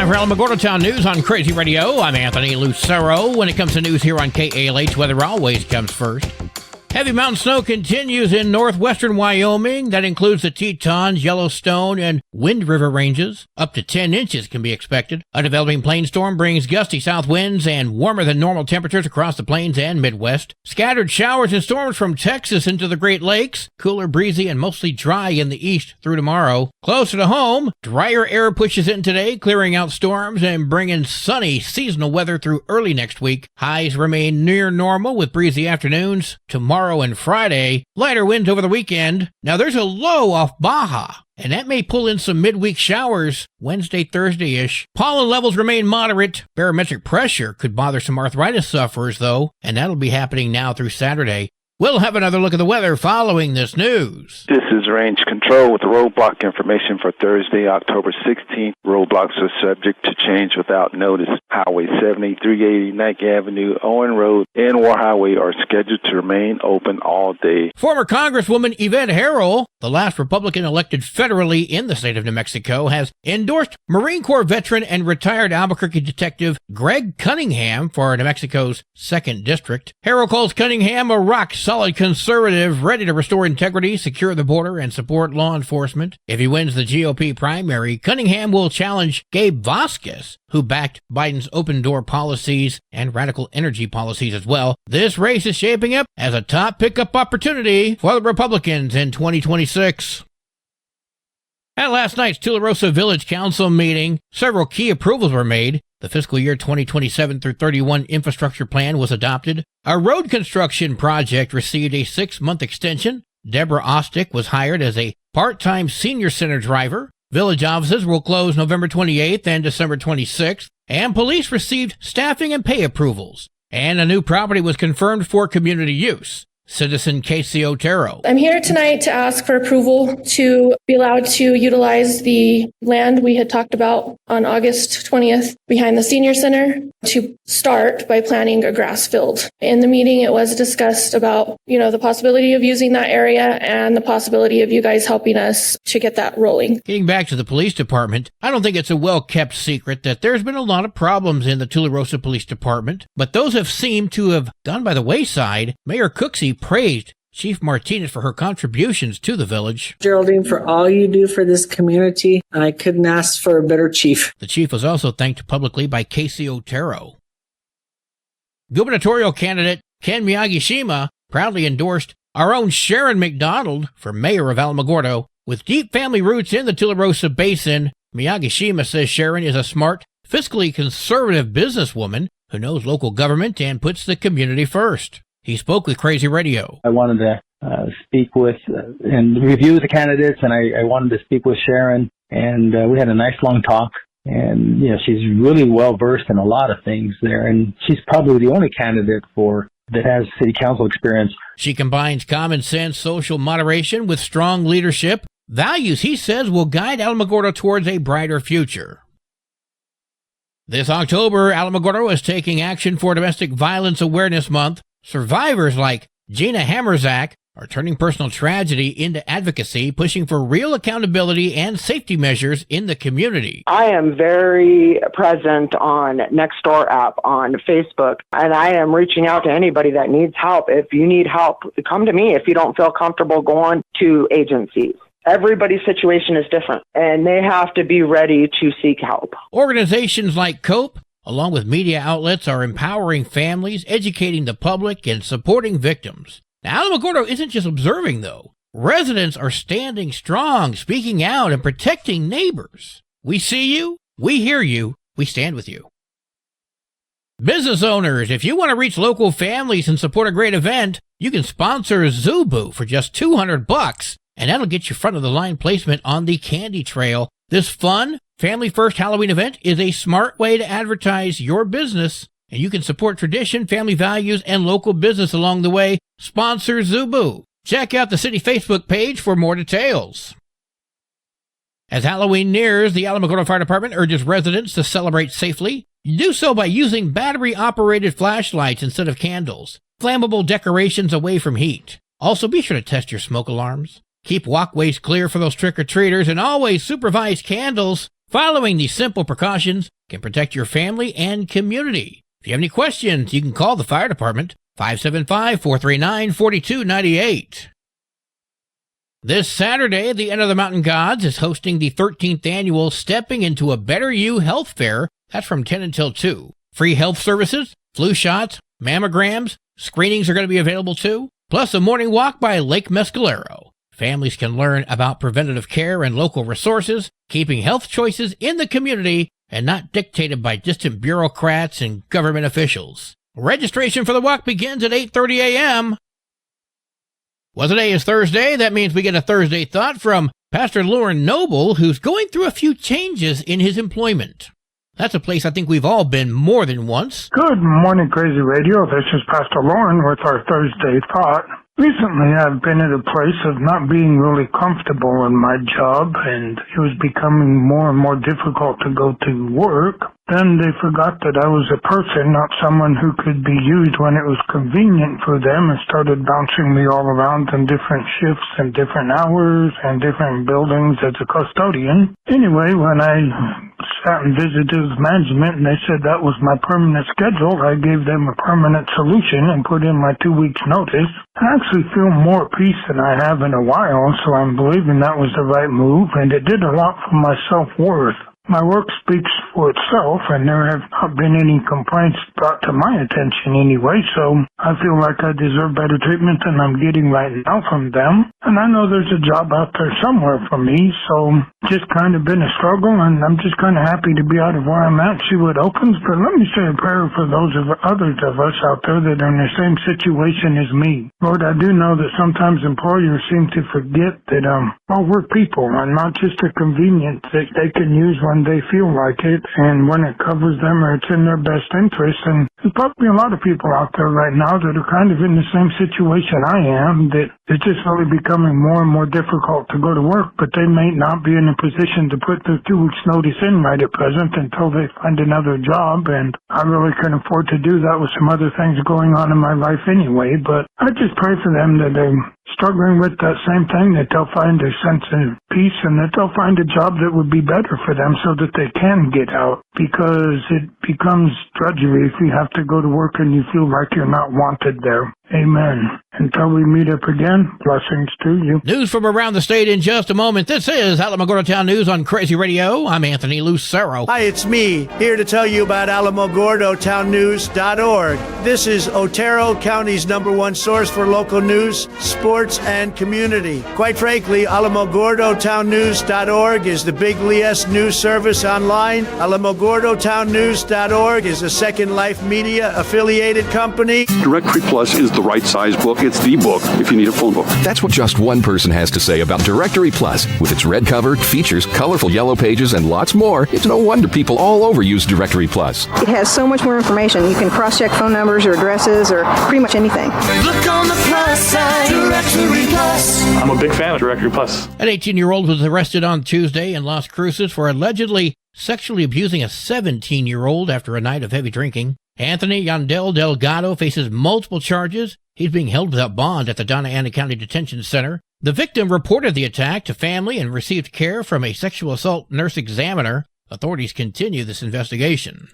for Alamogordo Town News on Crazy Radio. I'm Anthony Lucero. When it comes to news here on KALH, weather always comes first. Heavy mountain snow continues in northwestern Wyoming. That includes the Tetons, Yellowstone, and Wind River ranges. Up to 10 inches can be expected. A developing plain storm brings gusty south winds and warmer than normal temperatures across the plains and Midwest. Scattered showers and storms from Texas into the Great Lakes. Cooler, breezy, and mostly dry in the east through tomorrow. Closer to home, drier air pushes in today, clearing out storms and bringing sunny seasonal weather through early next week. Highs remain near normal with breezy afternoons. Tomorrow and Friday, lighter winds over the weekend. Now there's a low off Baja, and that may pull in some midweek showers Wednesday, Thursday-ish. Pollen levels remain moderate. Barometric pressure could bother some arthritis sufferers, though, and that'll be happening now through Saturday. We'll have another look at the weather following this news. This is Range Control with roadblock information for Thursday, October 16th. Roadblocks are subject to change without notice. Highway 70, 380 Nike Avenue, Owen Road, and War Highway are scheduled to remain open all day. Former Congresswoman Yvette Harrell, the last Republican elected federally in the state of New Mexico, has endorsed Marine Corps veteran and retired Albuquerque detective Greg Cunningham for New Mexico's 2nd District. Harrell calls Cunningham a rock-solid conservative ready to restore integrity, secure the border, and support law enforcement. If he wins the GOP primary, Cunningham will challenge Gabe Vasquez, who backed Biden's open-door policies and radical energy policies as well. This race is shaping up as a top pickup opportunity for the Republicans in 2026. At last night's Tularosa Village Council meeting, several key approvals were made. The fiscal year 2027 through 31 infrastructure plan was adopted. A road construction project received a 6-month extension. Deborah Ostick was hired as a part-time senior center driver. Village offices will close November 28th and December 26th, and police received staffing and pay approvals. And a new property was confirmed for community use. Citizen Casey Otero. I'm here tonight to ask for approval to be allowed to utilize the land we had talked about on August 20th behind the senior center to start by planting a grass field. In the meeting, it was discussed about, the possibility of using that area and the possibility of you guys helping us to get that rolling. Getting back to the police department, I don't think it's a well-kept secret that there's been a lot of problems in the Tularosa Police Department, but those have seemed to have gone by the wayside. Mayor Cooksey praised Chief Martinez for her contributions to the village. Geraldine, for all you do for this community, I couldn't ask for a better chief. The chief was also thanked publicly by Casey Otero. Gubernatorial candidate Ken Miyagishima proudly endorsed our own Sharon McDonald for mayor of Alamogordo. With deep family roots in the Tularosa Basin, Miyagishima says Sharon is a smart, fiscally conservative businesswoman who knows local government and puts the community first. He spoke with Crazy Radio. I wanted to speak with and review the candidates, and I wanted to speak with Sharon, and we had a nice long talk. And, she's really well-versed in a lot of things there, and she's probably the only candidate that has city council experience. She combines common sense, social moderation with strong leadership, values he says will guide Alamogordo towards a brighter future. This October, Alamogordo is taking action for Domestic Violence Awareness Month. Survivors like Gina Hammerzak are turning personal tragedy into advocacy, pushing for real accountability and safety measures in the community. I am very present on Nextdoor app on Facebook, and I am reaching out to anybody that needs help. If you need help, come to me if you don't feel comfortable going to agencies. Everybody's situation is different, and they have to be ready to seek help. Organizations like COPE, along with media outlets, are empowering families, educating the public, and supporting victims. Now, Alamogordo isn't just observing, though. Residents are standing strong, speaking out, and protecting neighbors. We see you, we hear you, we stand with you. Business owners, if you want to reach local families and support a great event, you can sponsor Zubu for just $200, and that'll get you front-of-the-line placement on the Candy Trail. This fun, family-first Halloween event is a smart way to advertise your business, and you can support tradition, family values, and local business along the way. Sponsor Zubu. Check out the city Facebook page for more details. As Halloween nears, the Alamogordo Fire Department urges residents to celebrate safely. You do so by using battery-operated flashlights instead of candles. Flammable decorations away from heat. Also, be sure to test your smoke alarms. Keep walkways clear for those trick-or-treaters, and always supervise candles Following these simple precautions can protect your family and community. If you have any questions, you can call the fire department, 575-439-4298. This Saturday, the Inn of the Mountain Gods is hosting the 13th annual Stepping Into a Better You Health Fair. That's from 10 until 2. Free health services, flu shots, mammograms, screenings are going to be available too, plus a morning walk by Lake Mescalero. Families can learn about preventative care and local resources, keeping health choices in the community and not dictated by distant bureaucrats and government officials. Registration for the walk begins at 8:30 a.m. Well, today is Thursday. That means we get a Thursday thought from Pastor Lauren Noble, who's going through a few changes in his employment. That's a place I think we've all been more than once. Good morning, Crazy Radio. This is Pastor Lauren with our Thursday thought. Recently, I've been at a place of not being really comfortable in my job, and it was becoming more and more difficult to go to work. Then they forgot that I was a person, not someone who could be used when it was convenient for them, and started bouncing me all around in different shifts and different hours and different buildings as a custodian. Anyway, when I sat and visited with management and they said that was my permanent schedule, I gave them a permanent solution and put in my 2 weeks notice. I actually feel more peace than I have in a while, so I'm believing that was the right move, and it did a lot for my self-worth. My work speaks for itself, and there have not been any complaints brought to my attention anyway, so I feel like I deserve better treatment than I'm getting right now from them. And I know there's a job out there somewhere for me, so just kind of been a struggle, and I'm just kind of happy to be out of where I'm at, see what opens. But let me say a prayer for those of others of us out there that are in the same situation as me. Lord, I do know that sometimes employers seem to forget that we're people and not just a convenience that they can use when they feel like it and when it covers them or it's in their best interest. And there's probably a lot of people out there right now that are kind of in the same situation I am, that it's just really becoming more and more difficult to go to work, but they may not be in a position to put their 2 weeks notice in right at present until they find another job. And I really can afford to do that with some other things going on in my life anyway. But I just pray for them that they're struggling with that same thing, that they'll find a sense of peace and that they'll find a job that would be better for them so that they can get out, because it becomes drudgery if you have to go to work and you feel like you're not wanted there. Amen. Until we meet up again, blessings to you. News from around the state in just a moment. This is Alamogordo Town News on Crazy Radio. I'm Anthony Lucero. Hi, it's me, here to tell you about AlamogordoTownNews.org. This is Otero County's #1 source for local news, sports, and community. Quite frankly, AlamogordoTownNews.org is the Big Lies news service online. AlamogordoTownNews.org is a Second Life Media affiliated company. Directory Plus is the right size book. It's the book if you need a phone book. That's what just one person has to say about Directory Plus. With its red cover, features, colorful yellow pages, and lots more, it's no wonder people all over use Directory Plus. It has so much more information. You can cross-check phone numbers or addresses or pretty much anything. Look on the plus side, Directory Plus. I'm a big fan of Directory Plus. An 18-year-old was arrested on Tuesday in Las Cruces for allegedly sexually abusing a 17-year-old after a night of heavy drinking. Anthony Yandel Delgado faces multiple charges. He's being held without bond at the Donna Ana County Detention Center. The victim reported the attack to family and received care from a sexual assault nurse examiner. Authorities continue this investigation.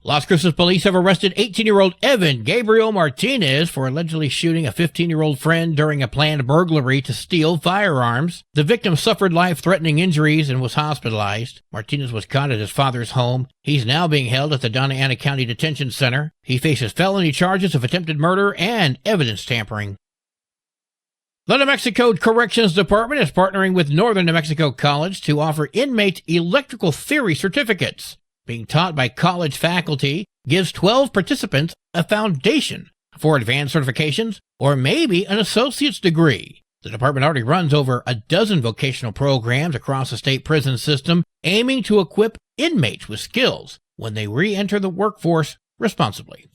Las Cruces police have arrested 18-year-old Evan Gabriel Martinez for allegedly shooting a 15-year-old friend during a planned burglary to steal firearms. The victim suffered life-threatening injuries and was hospitalized. Martinez was caught at his father's home. He's now being held at the Donna Ana County Detention Center. He faces felony charges of attempted murder and evidence tampering. The New Mexico Corrections Department is partnering with Northern New Mexico College to offer inmates electrical theory certificates. Being taught by college faculty gives 12 participants a foundation for advanced certifications or maybe an associate's degree. The department already runs over a dozen vocational programs across the state prison system, aiming to equip inmates with skills when they re-enter the workforce responsibly.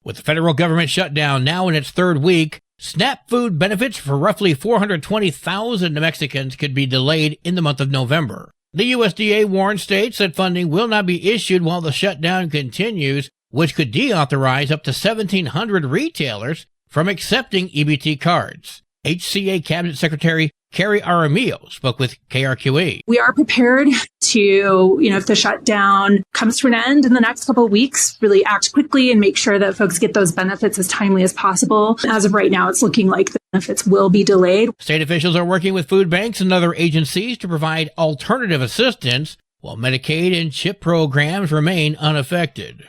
With the federal government shutdown now in its third week, SNAP food benefits for roughly 420,000 New Mexicans could be delayed in the month of November. The USDA warned states that funding will not be issued while the shutdown continues, which could deauthorize up to 1,700 retailers from accepting EBT cards. HCA Cabinet Secretary Carrie Aramillo spoke with KRQE. We are prepared to, if the shutdown comes to an end in the next couple of weeks, really act quickly and make sure that folks get those benefits as timely as possible. As of right now, it's looking like the benefits will be delayed. State officials are working with food banks and other agencies to provide alternative assistance, while Medicaid and CHIP programs remain unaffected.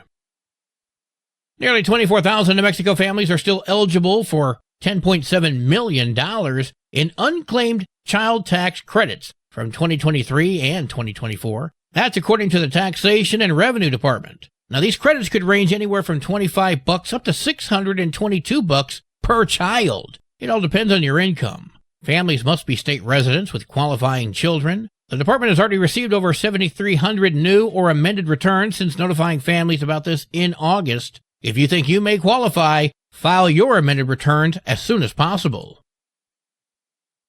Nearly 24,000 New Mexico families are still eligible for $10.7 million in unclaimed child tax credits from 2023 and 2024. That's according to the Taxation and Revenue Department. Now, these credits could range anywhere from $25 up to $622 per child. It all depends on your income. Families must be state residents with qualifying children. The department has already received over 7,300 new or amended returns since notifying families about this in August. If you think you may qualify, file your amended returns as soon as possible.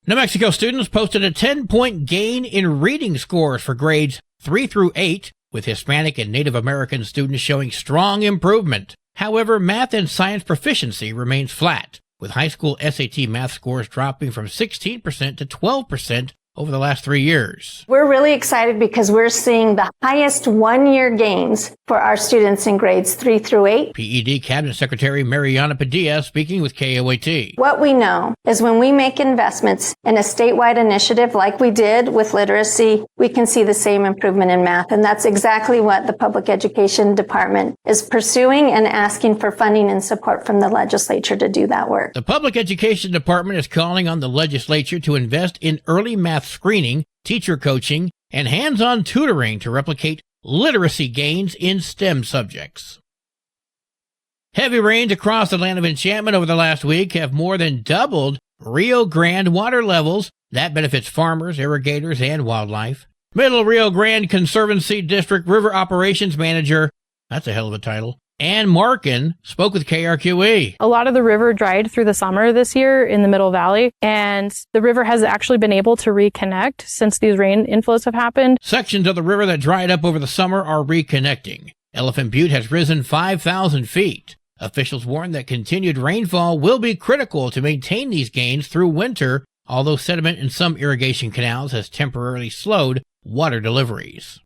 New Mexico students posted a 10-point gain in reading scores for grades 3 through 8, with Hispanic and Native American students showing strong improvement. However, math and science proficiency remains flat, with high school SAT math scores dropping from 16% to 12% over the last 3 years. We're really excited because we're seeing the highest one-year gains for our students in grades 3 through 8. PED Cabinet Secretary Mariana Padilla speaking with KOAT. What we know is when we make investments in a statewide initiative like we did with literacy, we can see the same improvement in math. And that's exactly what the Public Education Department is pursuing and asking for funding and support from the legislature to do that work. The Public Education Department is calling on the legislature to invest in early math screening, teacher coaching, and hands-on tutoring to replicate literacy gains in STEM subjects. Heavy rains across the land of enchantment over the last week have more than doubled Rio Grande water levels. That benefits farmers, irrigators, and wildlife. Middle Rio Grande Conservancy District River Operations Manager, that's a hell of a title, Ann Markin spoke with KRQE. A lot of the river dried through the summer this year in the Middle Valley, and the river has actually been able to reconnect since these rain inflows have happened. Sections of the river that dried up over the summer are reconnecting. Elephant Butte has risen 5,000 feet. Officials warn that continued rainfall will be critical to maintain these gains through winter, although sediment in some irrigation canals has temporarily slowed water deliveries.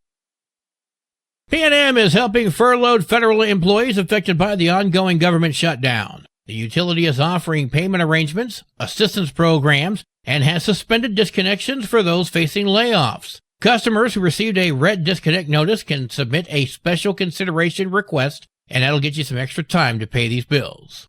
PNM is helping furloughed federal employees affected by the ongoing government shutdown. The utility is offering payment arrangements, assistance programs, and has suspended disconnections for those facing layoffs. Customers who received a red disconnect notice can submit a special consideration request, and that'll get you some extra time to pay these bills.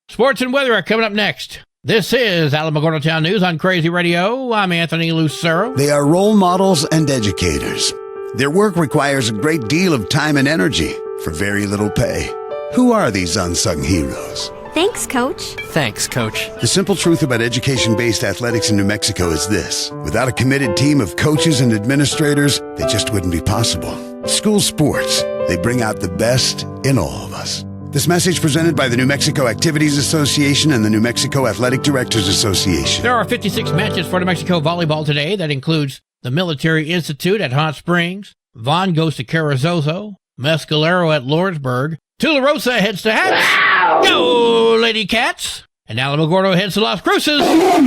Sports and weather are coming up next. This is Alamogordo Town News on Crazy Radio. I'm Anthony Lucero. They are role models and educators. Their work requires a great deal of time and energy for very little pay. Who are these unsung heroes? Thanks, Coach. Thanks, Coach. The simple truth about education-based athletics in New Mexico is this. Without a committed team of coaches and administrators, they just wouldn't be possible. School sports, they bring out the best in all of us. This message presented by the New Mexico Activities Association and the New Mexico Athletic Directors Association. There are 56 matches for New Mexico volleyball today. That includes the Military Institute at Hot Springs. Vaughn goes to Carrizozo. Mescalero at Lordsburg. Tularosa heads to Hatch. Go, Lady Cats. And Alamogordo heads to Las Cruces.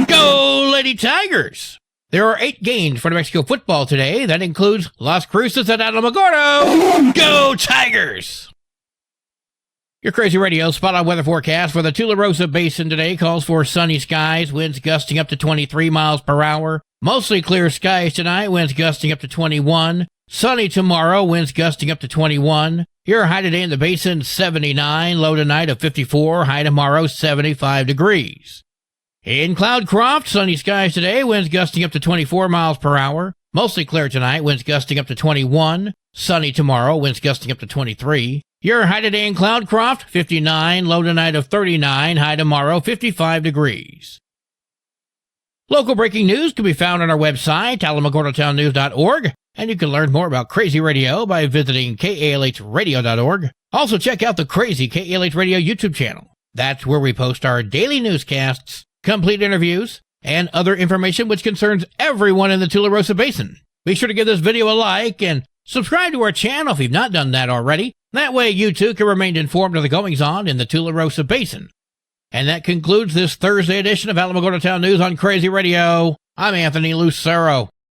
Go, Lady Tigers. There are 8 games for New Mexico football today. That includes Las Cruces at Alamogordo. Go, Tigers. Your Crazy Radio spot-on weather forecast for the Tularosa Basin today calls for sunny skies, winds gusting up to 23 miles per hour. Mostly clear skies tonight, winds gusting up to 21. Sunny tomorrow, winds gusting up to 21. Your high today in the basin, 79. Low tonight of 54. High tomorrow, 75 degrees. In Cloudcroft, sunny skies today, winds gusting up to 24 miles per hour. Mostly clear tonight, winds gusting up to 21. Sunny tomorrow, winds gusting up to 23. Your high today in Cloudcroft, 59. Low tonight of 39. High tomorrow, 55 degrees. Local breaking news can be found on our website, alamogordotownnews.org, and you can learn more about Crazy Radio by visiting kalhradio.org. Also, check out the Crazy KALH Radio YouTube channel. That's where we post our daily newscasts, complete interviews, and other information which concerns everyone in the Tularosa Basin. Be sure to give this video a like and subscribe to our channel if you've not done that already. That way you too can remain informed of the goings-on in the Tularosa Basin. And that concludes this Thursday edition of Alamogordo Town News on Crazy Radio. I'm Anthony Lucero.